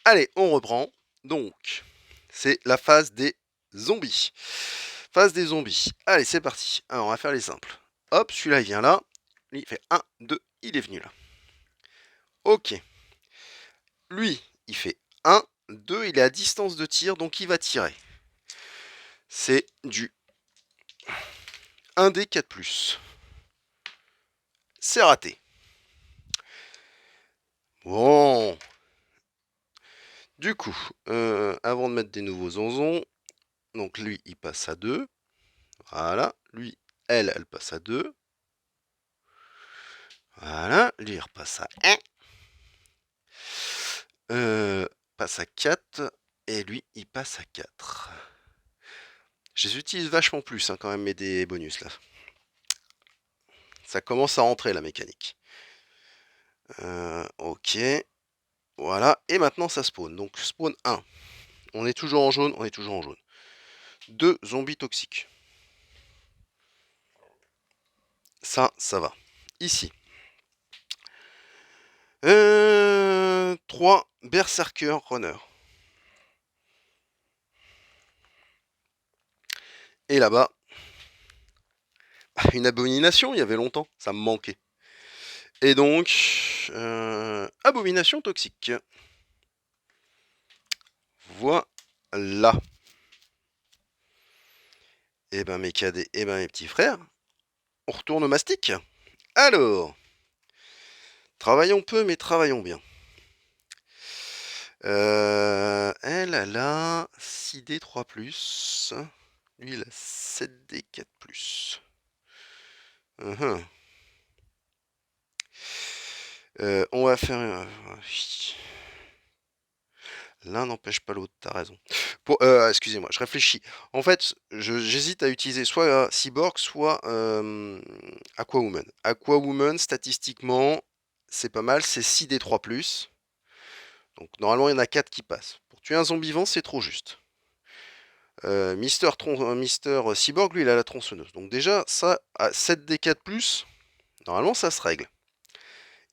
Allez, on reprend. Donc, c'est la phase des zombies. Phase des zombies. Allez, c'est parti. Alors, on va faire les simples. Hop, celui-là, il vient là. Lui, il fait 1, 2, il est venu là. Ok. Lui, il fait 1, 2, il est à distance de tir, donc il va tirer. C'est du 1D 4+. C'est raté. Bon. Du coup, avant de mettre des nouveaux onzons, donc lui, il passe à 2. Voilà. Lui, elle passe à 2. Voilà. Lui, il repasse à 1. Passe à 4. Et lui, il passe à 4. Je les utilise vachement plus hein, quand même, mes des bonus là. Ça commence à rentrer la mécanique. Ok. Voilà. Et maintenant, ça spawn. Donc, spawn 1. On est toujours en jaune, on est toujours en jaune. 2 zombies toxiques. Ça va. Ici. 3 berserker runner. Et là-bas, une abomination, il y avait longtemps, ça me manquait. Et donc, abomination toxique. Voilà. Et ben mes cadets, et ben mes petits frères, on retourne au mastic. Alors, travaillons peu, mais travaillons bien. Elle a 6D 3+. Lui, il a 7D 4+. On va faire... L'un n'empêche pas l'autre, t'as raison. Excusez-moi, je réfléchis. En fait, j'hésite à utiliser soit Cyborg, soit Aquawoman. Aquawoman, statistiquement, c'est pas mal, c'est 6D 3+. Donc normalement, il y en a 4 qui passent. Pour tuer un zombie vivant, c'est trop juste. Mister Cyborg, lui, il a la tronçonneuse. Donc déjà, ça, à 7D 4+, normalement, ça se règle.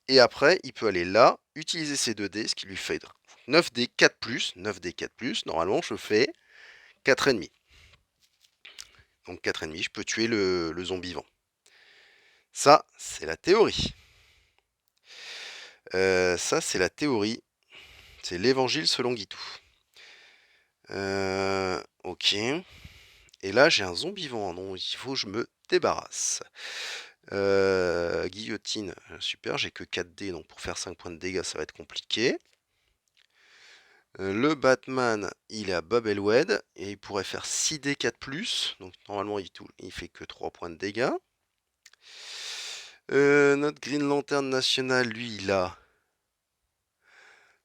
Et après, il peut aller là, utiliser ses 2D, ce qui lui fait 9D 4+. 9D 4+, normalement, je fais 4,5. Donc 4,5, je peux tuer le zombie vivant. Ça, c'est la théorie. Ça, c'est la théorie. C'est l'évangile selon Guitou. Ok. Et là, j'ai un zombie vivant. Non, il faut que je me débarrasse. Guillotine, super, j'ai que 4D, donc pour faire 5 points de dégâts, ça va être compliqué. Le Batman, il est à Bubblewed, et il pourrait faire 6D 4+, donc normalement il fait que 3 points de dégâts. Notre Green Lantern National, lui, il a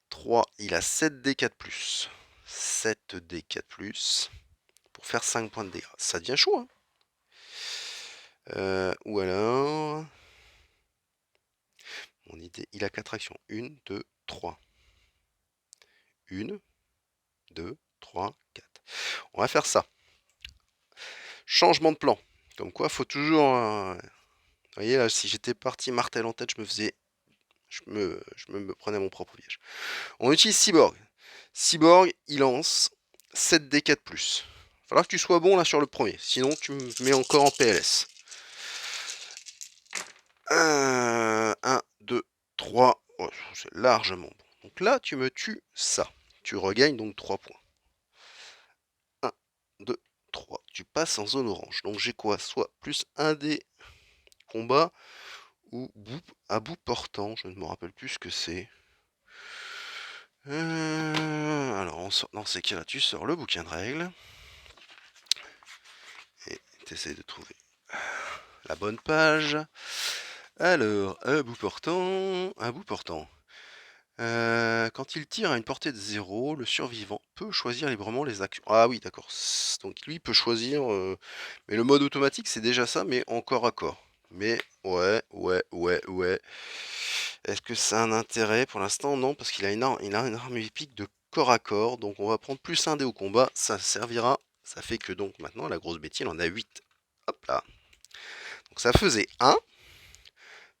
3, il a 7D 4+. 7D 4+, pour faire 5 points de dégâts. Ça devient chaud, hein. Ou alors... Mon idée, il a 4 actions. 1, 2, 3. 1, 2, 3, 4. On va faire ça. Changement de plan. Comme quoi, faut toujours... Vous voyez, là, si j'étais parti martel en tête, je me faisais... Je me prenais mon propre piège. On utilise Cyborg. Cyborg, il lance 7D 4+. Il va falloir que tu sois bon là sur le premier. Sinon, tu me mets encore en PLS. 1, 2, 3. Oh, c'est largement bon. Donc là, tu me tues ça. Tu regagnes donc 3 points. 1, 2, 3. Tu passes en zone orange. Donc j'ai quoi? Soit plus 1 des combats ou à bout portant. Je ne me rappelle plus ce que c'est. Alors, dans ces cas-là, tu sors le bouquin de règles. Et tu essaies de trouver la bonne page. Alors, à bout portant. Quand il tire à une portée de 0, le survivant peut choisir librement les actions. Ah oui, d'accord. Donc lui peut choisir. Mais le mode automatique, c'est déjà ça, mais en corps à corps. Mais ouais. Est-ce que ça a un intérêt? Pour l'instant, non, parce qu'il a une arme épique de corps à corps. Donc on va prendre plus un dé au combat. Ça servira. Ça fait que donc maintenant, la grosse bêtise, il en a 8. Hop là. Donc ça faisait 1,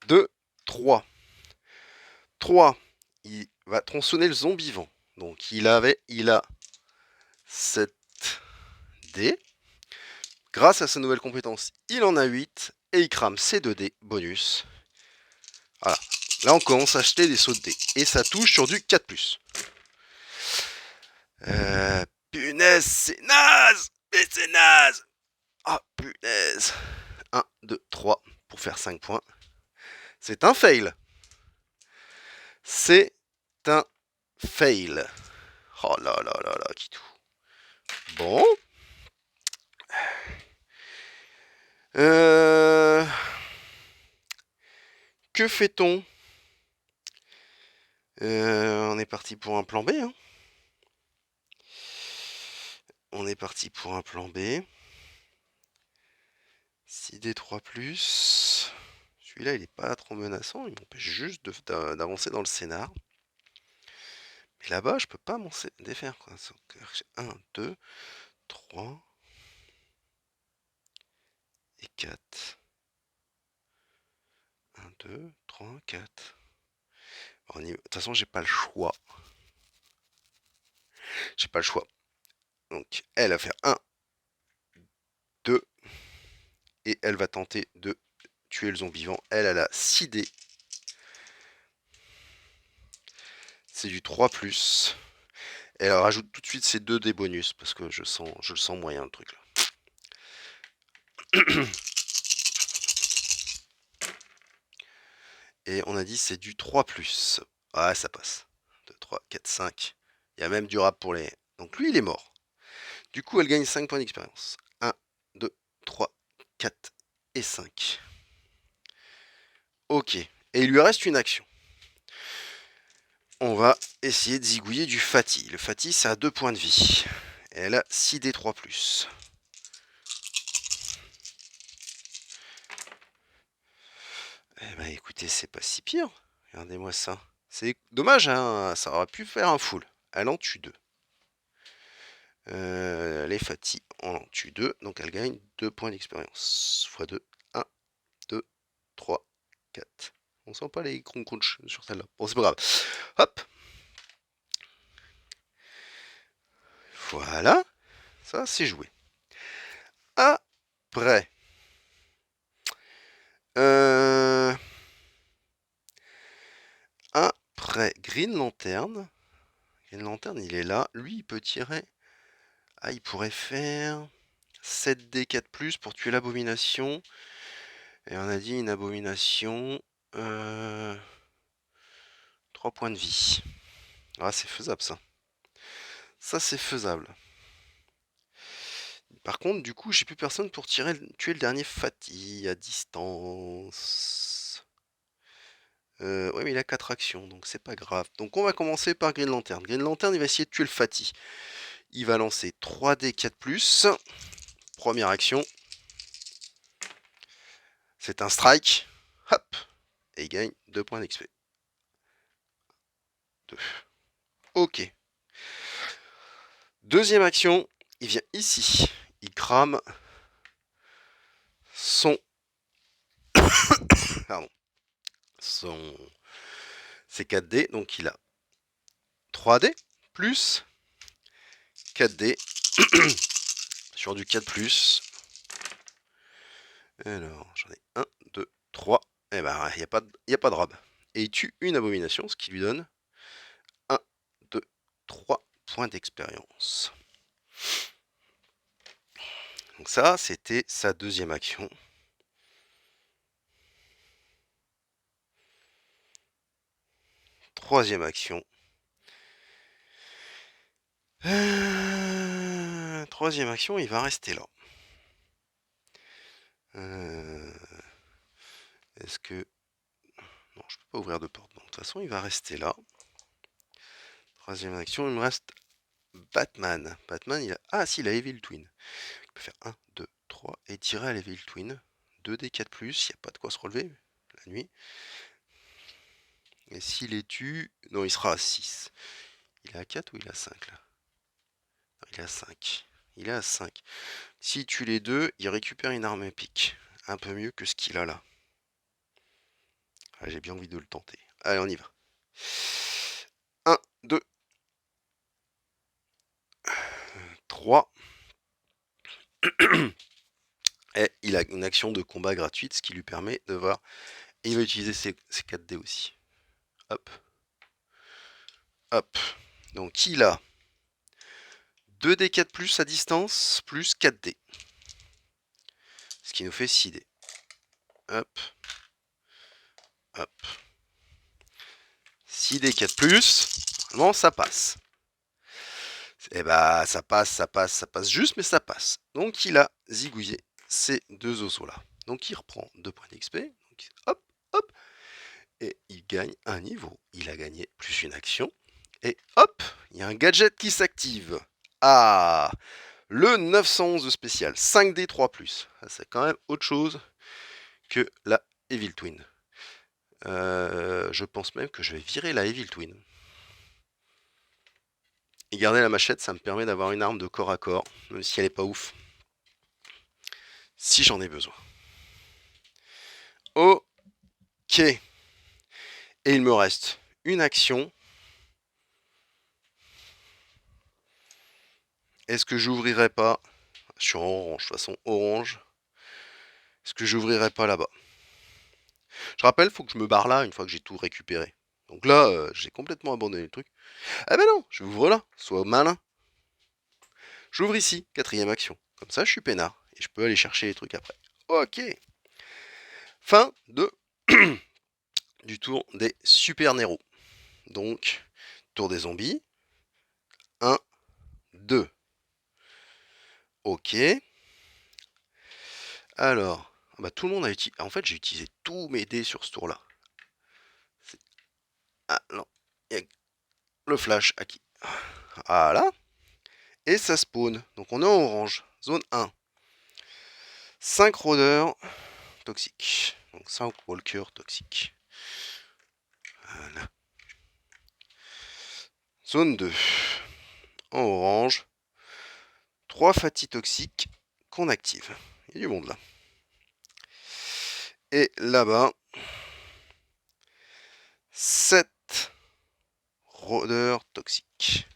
2, 3. 3. Il va tronçonner le zombie vivant. Donc il a 7 dés. Grâce à sa nouvelle compétence, il en a 8 et il crame ses 2 dés bonus. Voilà. Là, on commence à acheter des sauts de dés. Et ça touche sur du 4+. Punaise, c'est naze! Mais c'est naze! Ah, punaise! 1, 2, 3 pour faire 5 points. C'est un fail. C'est un fail. Oh là là là là, qui tout. Bon. Que fait-on? On est parti pour un plan B. Hein. On est parti pour un plan B. 6D3+. Celui-là, il est pas trop menaçant. Il m'empêche juste d'avancer dans le scénar. Mais là-bas, je peux pas m'en défaire. Quoi. 1, 2, 3 et 4. 1, 2, 3, 4. De toute façon, j'ai pas le choix. J'ai pas le choix. Donc, elle va faire 1, 2. Et elle va tenter de tuer le zombie vivant. Elle a 6 dés. C'est du 3+. Et elle rajoute tout de suite ces 2 dés bonus. Parce que je le sens moyen le truc là. Et on a dit c'est du 3+. Ah, ça passe. 2, 3, 4, 5. Il y a même du rap pour les... Donc lui, il est mort. Du coup, elle gagne 5 points d'expérience. 1, 2, 3, 4 et 5. Ok. Et il lui reste une action. On va essayer de zigouiller du Fati. Le Fati, ça a 2 points de vie. Et elle a 6D3+. Eh ben écoutez, c'est pas si pire. Regardez-moi ça. C'est dommage, hein, ça aurait pu faire un full. Elle en tue 2. Les Fati en tue 2, donc elle gagne 2 points d'expérience. x2, 1, 2, 3, 4. On sent pas les crunch sur celle-là. Bon, c'est pas grave. Hop. Voilà. Ça, c'est joué. Après. Après Green Lantern. Green Lantern, il est là. Lui, il peut tirer. Ah, il pourrait faire 7D4+, pour tuer l'abomination. Et on a dit une abomination. 3 points de vie. Ah, c'est faisable, ça. Ça, c'est faisable. Par contre, du coup, j'ai plus personne pour tuer le dernier Fati à distance. Ouais, mais il a 4 actions, donc c'est pas grave. Donc on va commencer par Green Lantern. Green Lantern, il va essayer de tuer le Fati. Il va lancer 3D4+. Première action. C'est un strike. Hop. Et il gagne 2 points d'XP. 2. Ok. Deuxième action. Il vient ici. Il crame son... Pardon. C'est 4D. Donc il a 3D plus 4D sur du 4+. Alors, j'en ai 1, 2, 3. Eh ben, il n'y a pas de rab. Et il tue une abomination, ce qui lui donne 1, 2, 3 points d'expérience. Donc ça, c'était sa deuxième action. Troisième action. Troisième action, il va rester là. Est-ce que... Non, je peux pas ouvrir de porte. Donc, de toute façon, il va rester là. Troisième action, il me reste Batman. Batman, il a... Ah, si, il a Evil Twin. Il peut faire 1, 2, 3 et tirer à l'Evil Twin. 2D4+, il n'y a pas de quoi se relever la nuit. Et s'il les tue... Non, il sera à 6. Il est à 4 ou il est à 5 là? Non, il est à 5. Il est à 5. S'il tue les deux, il récupère une arme épique. Un peu mieux que ce qu'il a là. Ah, j'ai bien envie de le tenter. Allez, on y va. 1, 2, 3. Et il a une action de combat gratuite, ce qui lui permet de voir. Et il va utiliser ses 4 dés aussi. Hop. Hop. Donc il a 2d4 plus à distance, plus 4d. Ce qui nous fait 6d. Hop. Hop. 6d4 plus. Normalement ça passe. Et bah ça passe juste, mais ça passe. Donc il a zigouillé ces 2 ossos là. Donc il reprend 2 points d'XP. Hop, hop. Et il gagne un niveau. Il a gagné plus une action. Et hop, il y a un gadget qui s'active. Ah, le 911 spécial, 5D 3+. C'est quand même autre chose que la Evil Twin. Je pense même que je vais virer la Evil Twin. Et garder la machette, ça me permet d'avoir une arme de corps à corps, même si elle est pas ouf. Si j'en ai besoin. Ok. Et il me reste une action. Est-ce que j'ouvrirai pas? Je suis en orange, de toute façon orange. Est-ce que j'ouvrirai pas là-bas? Je rappelle, faut que je me barre là une fois que j'ai tout récupéré. Donc là, j'ai complètement abandonné le truc. Ah ben non, je ouvre là, sois malin. J'ouvre ici, 4ème action. Comme ça, je suis peinard. Et je peux aller chercher les trucs après. Ok. Fin de du tour des Super Nero. Donc, tour des zombies. 1, 2. Ok. Alors, bah, tout le monde a utilisé. En fait, j'ai utilisé tous mes dés sur ce tour-là. Ah non. Il y a le flash à qui? Voilà. Et ça spawn. Donc on est en orange. Zone 1. 5 rôdeurs toxiques. Donc 5 walkers toxiques. Voilà. Zone 2. En orange. 3 fatis toxiques qu'on active. Il y a du monde là. Et là-bas, 7 rôdeurs toxiques.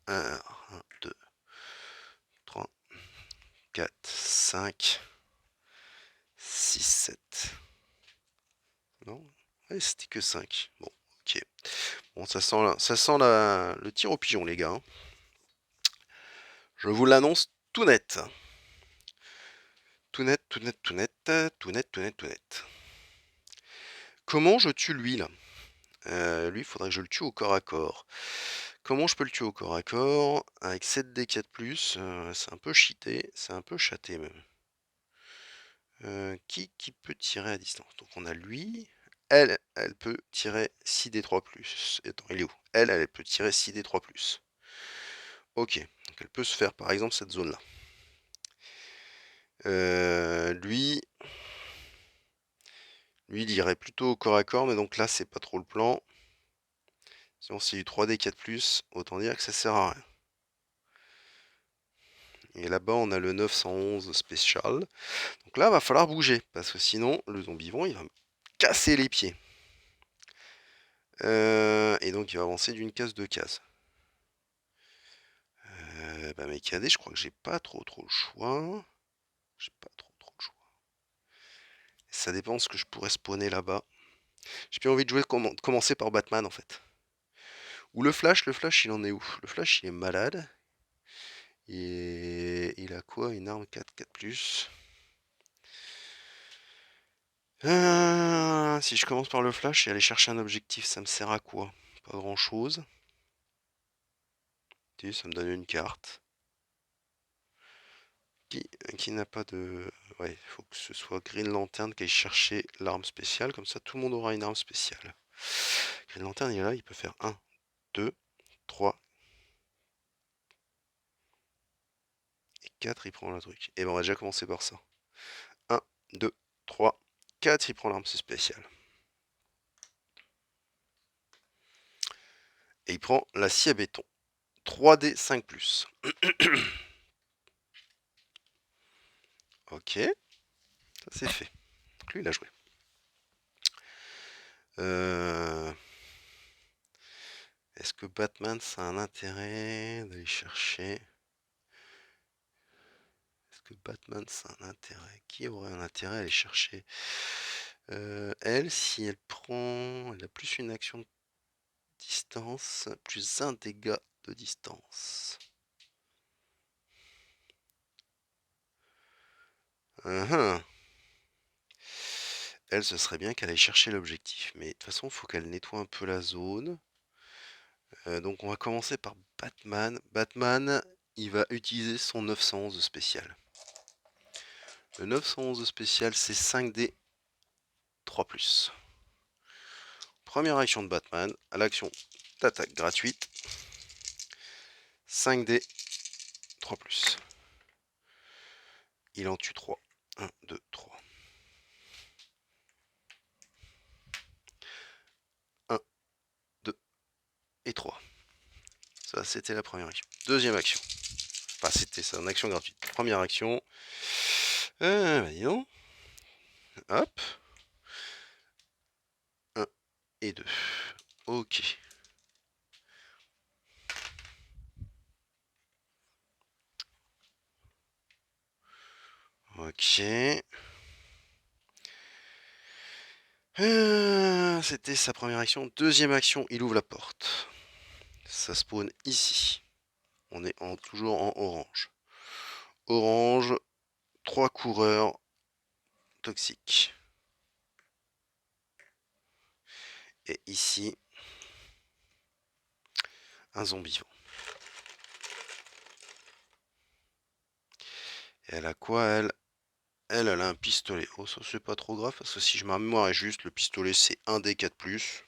1, 2, 3, 4, 5, 6, 7. Non, ouais, c'était que 5. Bon, ok. Bon, ça sent le tir au pigeon, les gars. Hein. Je vous l'annonce tout net. Tout net, tout net, tout net, tout net, tout net, tout net. Comment je tue lui, là? Lui, il faudrait que je le tue au corps à corps. Comment je peux le tuer au corps à corps? Avec 7d4+, c'est un peu cheaté, c'est un peu chaté même. Qui peut tirer à distance? Donc on a lui. Elle peut tirer 6d3+. Attends, il est où? Elle peut tirer 6d3+. Ok, donc elle peut se faire par exemple cette zone-là. Lui, il irait plutôt au corps à corps, mais donc là, c'est pas trop le plan. Sinon, c'est du 3D4+, autant dire que ça sert à rien. Et là-bas, on a le 911 spécial. Donc là, va falloir bouger, parce que sinon, le zombie-vent, il va me casser les pieds. Et donc, il va avancer d'une case, 2 cases. Bah, mes cadets, je crois que j'ai pas trop le choix. J'ai pas trop le choix. Ça dépend de ce que je pourrais spawner là-bas. J'ai bien envie de jouer, commencer par Batman, en fait. Ou le Flash, il en est où? Le Flash, il est malade. Et il a quoi? Une arme 4, 4+. Si je commence par le Flash et aller chercher un objectif, ça me sert à quoi? Pas grand chose. Ça me donne une carte. Qui n'a pas de... Ouais, il faut que ce soit Green Lantern qui aille chercher l'arme spéciale. Comme ça, tout le monde aura une arme spéciale. Green Lantern, il est là, il peut faire 1, 2, 3 et 4, il prend le truc. Et ben, on va déjà commencer par ça. 1, 2, 3, 4, il prend l'arme spéciale. Et il prend la scie à béton. 3D 5+. Ok, ça c'est fait. Donc lui, il a joué. Est-ce que Batman, ça a un intérêt d'aller chercher? Est-ce que Batman, ça a un intérêt? Qui aurait un intérêt à aller chercher? Elle, si elle prend... Elle a plus une action de distance, plus un dégât de distance. Elle, ce serait bien qu'elle aille chercher l'objectif. Mais de toute façon, il faut qu'elle nettoie un peu la zone. Donc on va commencer par Batman. Batman, il va utiliser son 911 spécial. Le 911 spécial, c'est 5D 3+. Première action de Batman, à l'action d'attaque gratuite. 5D 3+. Il en tue 3. 1, 2, 3. 1, 2 et 3. Ça, c'était la première action. Deuxième action. Enfin, c'était ça, une action gratuite. Première action. Voyons. Hop. 1 et 2. Ok. Ok. C'était sa première action. Deuxième action, il ouvre la porte. Ça spawn ici. On est toujours en orange. Orange, 3 coureurs toxiques. Et ici, un zombie vivant. Et elle a quoi, elle? Elle a un pistolet. Oh, ça c'est pas trop grave, parce que si je ma mémoire est juste, le pistolet c'est 1D4+.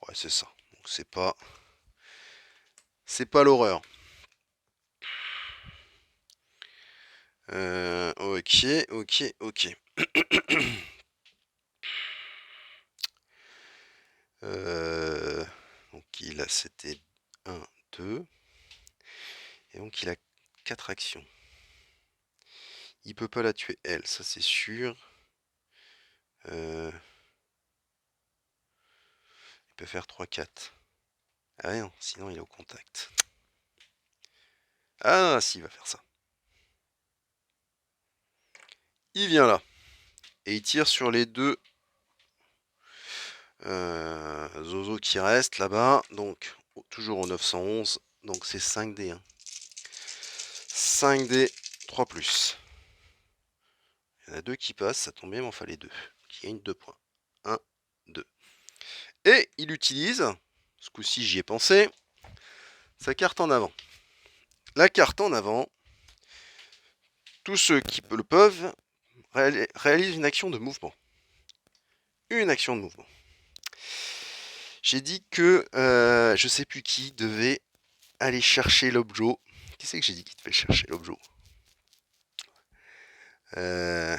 Ouais, c'est ça. Donc c'est pas... C'est pas l'horreur. Ok, ok, ok. Donc il a... C'était 1, 2... Et donc il a 4 actions. Il peut pas la tuer elle, ça c'est sûr. Il peut faire 3-4. Ah non, sinon il est au contact. Ah si, il va faire ça. Il vient là. Et il tire sur les deux Zozo qui restent là-bas. Donc toujours au 911. Donc c'est 5D. 5D 3+. Il y en a deux qui passent, ça tombe bien, mais enfin les deux. Qui gagnent 2 points. 1, 2. Et il utilise, ce coup-ci j'y ai pensé, sa carte en avant. La carte en avant, tous ceux qui le peuvent réalisent une action de mouvement. Une action de mouvement. J'ai dit que je sais plus qui devait aller chercher l'objet. Qui c'est que j'ai dit qu'il devait chercher l'objet? Ah,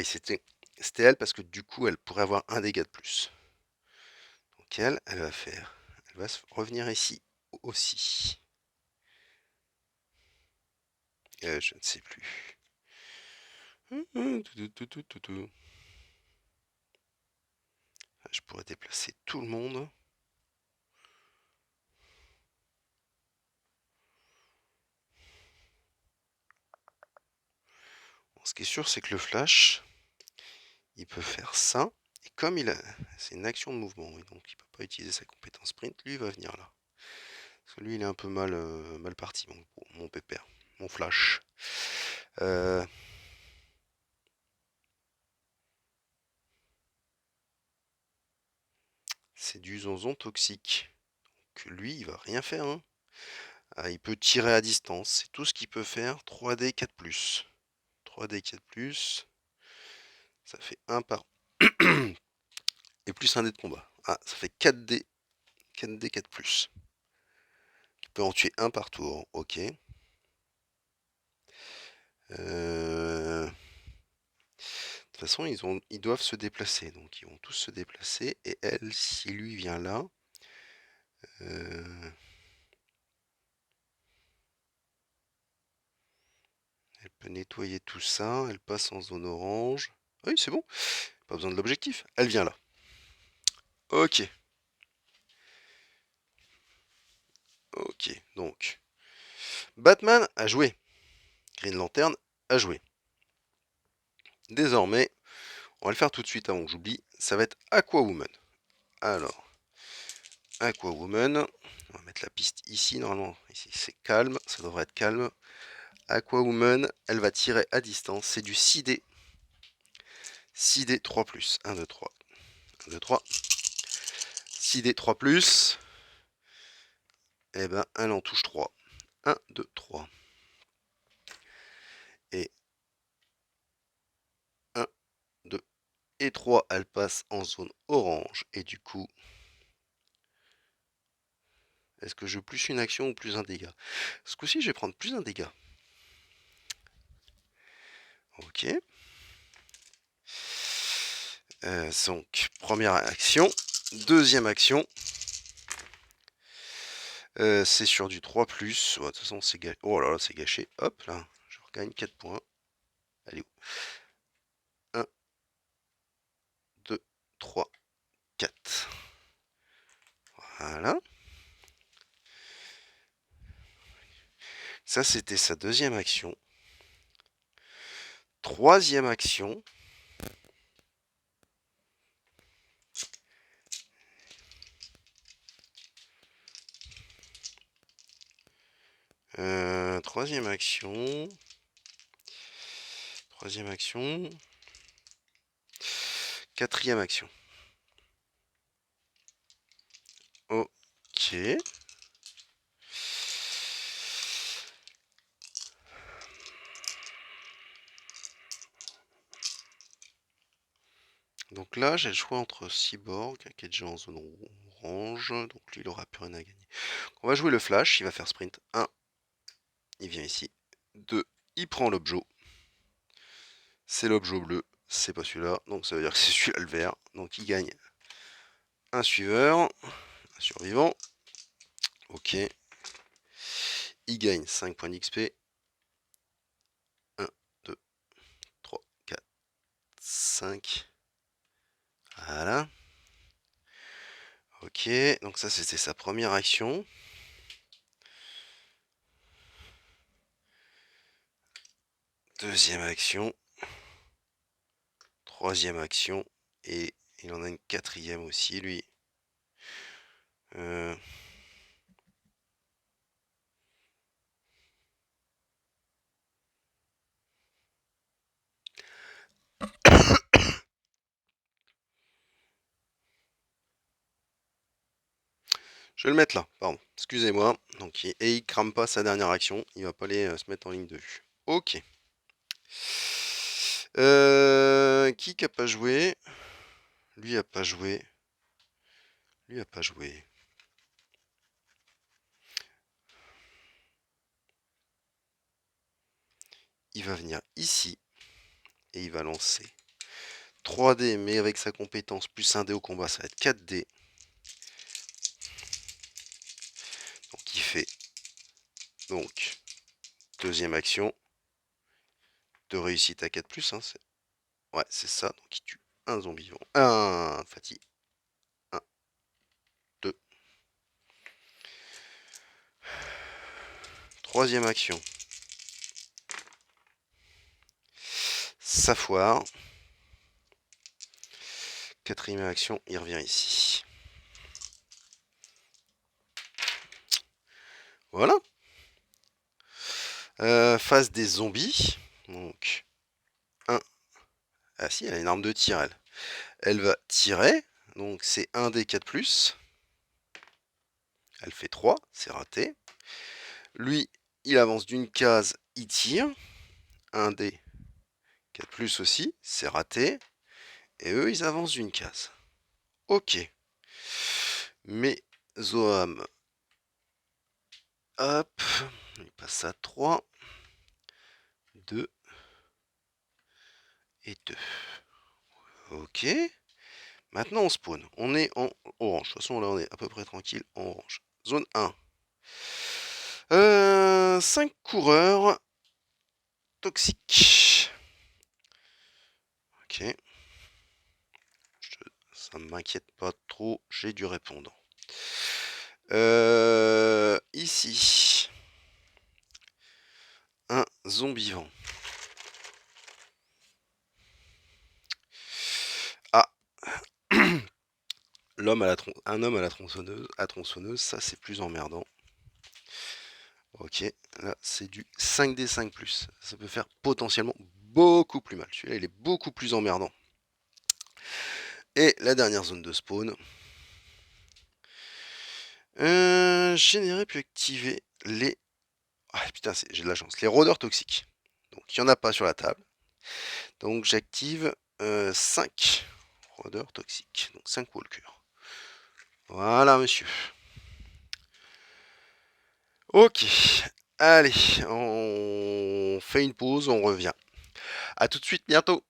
c'était elle parce que du coup elle pourrait avoir un dégât de plus. Donc elle va faire. Elle va revenir ici aussi. Je ne sais plus. Je pourrais déplacer tout le monde. Bon, ce qui est sûr, c'est que le flash, il peut faire ça. Et comme il a... C'est une action de mouvement, oui, donc il peut pas utiliser sa compétence sprint. Lui, il va venir là. Parce que lui, il est un peu mal parti, mon pépère. Mon flash. C'est du zonzon toxique. Donc lui, il va rien faire. Hein. Ah, il peut tirer à distance. C'est tout ce qu'il peut faire. 3D 4+. 3D 4+. Ça fait 1 par... Et plus un dé de combat. Ah, ça fait 4D. 4D 4+. Il peut en tuer un par tour. Ok. De toute façon, ils doivent se déplacer. Donc ils vont tous se déplacer. Et elle, si lui vient là... Elle peut nettoyer tout ça. Elle passe en zone orange. Oui, c'est bon. Pas besoin de l'objectif. Elle vient là. Ok. Ok, donc. Batman a joué. Green Lantern a joué. Désormais, on va le faire tout de suite avant que j'oublie. Ça va être Aquawoman. Alors, Aquawoman. On va mettre la piste ici, normalement. Ici, c'est calme. Ça devrait être calme. Aquawoman, elle va tirer à distance. C'est du 6D. 6D 3+. 1, 2, 3. 1, 2, 3. 6D 3+. Eh ben, elle en touche 3. 1, 2, 3. Et 1, 2 et 3, elle passe en zone orange. Et du coup, est-ce que je veux plus une action ou plus un dégât? Ce coup-ci, je vais prendre plus un dégât. Ok. Donc, première action. Deuxième action. C'est sur du 3+. De toute façon, c'est gâché. Oh là là, c'est gâché. Hop là, je regagne 4 points. Allez, 1, 2, 3, 4. Voilà. Ça, c'était sa deuxième action. Troisième action. Troisième action. Troisième action. Quatrième action. Ok. Donc là, j'ai le choix entre Cyborg, qui est déjà en zone orange. Donc lui, il aura plus rien à gagner. On va jouer le flash. Il va faire sprint. 1. Il vient ici. 2. Il prend l'objet. C'est l'objet bleu. C'est pas celui-là. Donc ça veut dire que c'est celui-là le vert. Donc il gagne un suiveur. Un survivant. Ok. Il gagne 5 points d'XP. 1, 2, 3, 4, 5. Voilà. Ok. Donc ça, c'était sa première action. Deuxième action. Troisième action. Et il en a une quatrième aussi, lui. Euh... Je vais le mettre là, pardon. Excusez-moi. Donc, et il crame pas sa dernière action. Il va pas aller se mettre en ligne de vue. Ok. Qui a pas joué? Lui a pas joué. Lui a pas joué. Il va venir ici. Et il va lancer 3D, mais avec sa compétence plus 1D au combat, ça va être 4D. Donc il fait donc deuxième action de réussite à 4+. Hein, ouais, c'est ça. Donc il tue un zombie vivant. Un fatigue. 1, 2. Troisième action. Ça foire. Quatrième action, il revient ici. Voilà. Phase des zombies. Donc, 1. Ah si, elle a une arme de tir, elle. Elle va tirer. Donc, c'est 1 des 4+. Elle fait 3, c'est raté. Lui, il avance d'une case, il tire. 1 des 4+ aussi, c'est raté. Et eux, ils avancent d'une case. Ok. Mais Zoam, hop, il passe à 3, 2 et 2. Ok. Maintenant, on spawn. On est en orange. De toute façon, là, on est à peu près tranquille en orange. Zone 1. 5 coureurs toxiques. Ok. m'inquiète pas trop, j'ai du répondant. Ici, un zombie-vent. Ah, un homme à la tronçonneuse, ça c'est plus emmerdant. Ok, là c'est du 5D5+. Ça peut faire potentiellement beaucoup plus mal. Celui-là il est beaucoup plus emmerdant. Et la dernière zone de spawn. Générer puis activer les... Ah putain, j'ai de la chance. Les rôdeurs toxiques. Donc il n'y en a pas sur la table. Donc j'active 5 rôdeurs toxiques. Donc 5 walkers. Voilà monsieur. Ok. Allez, on fait une pause, on revient. A tout de suite, bientôt.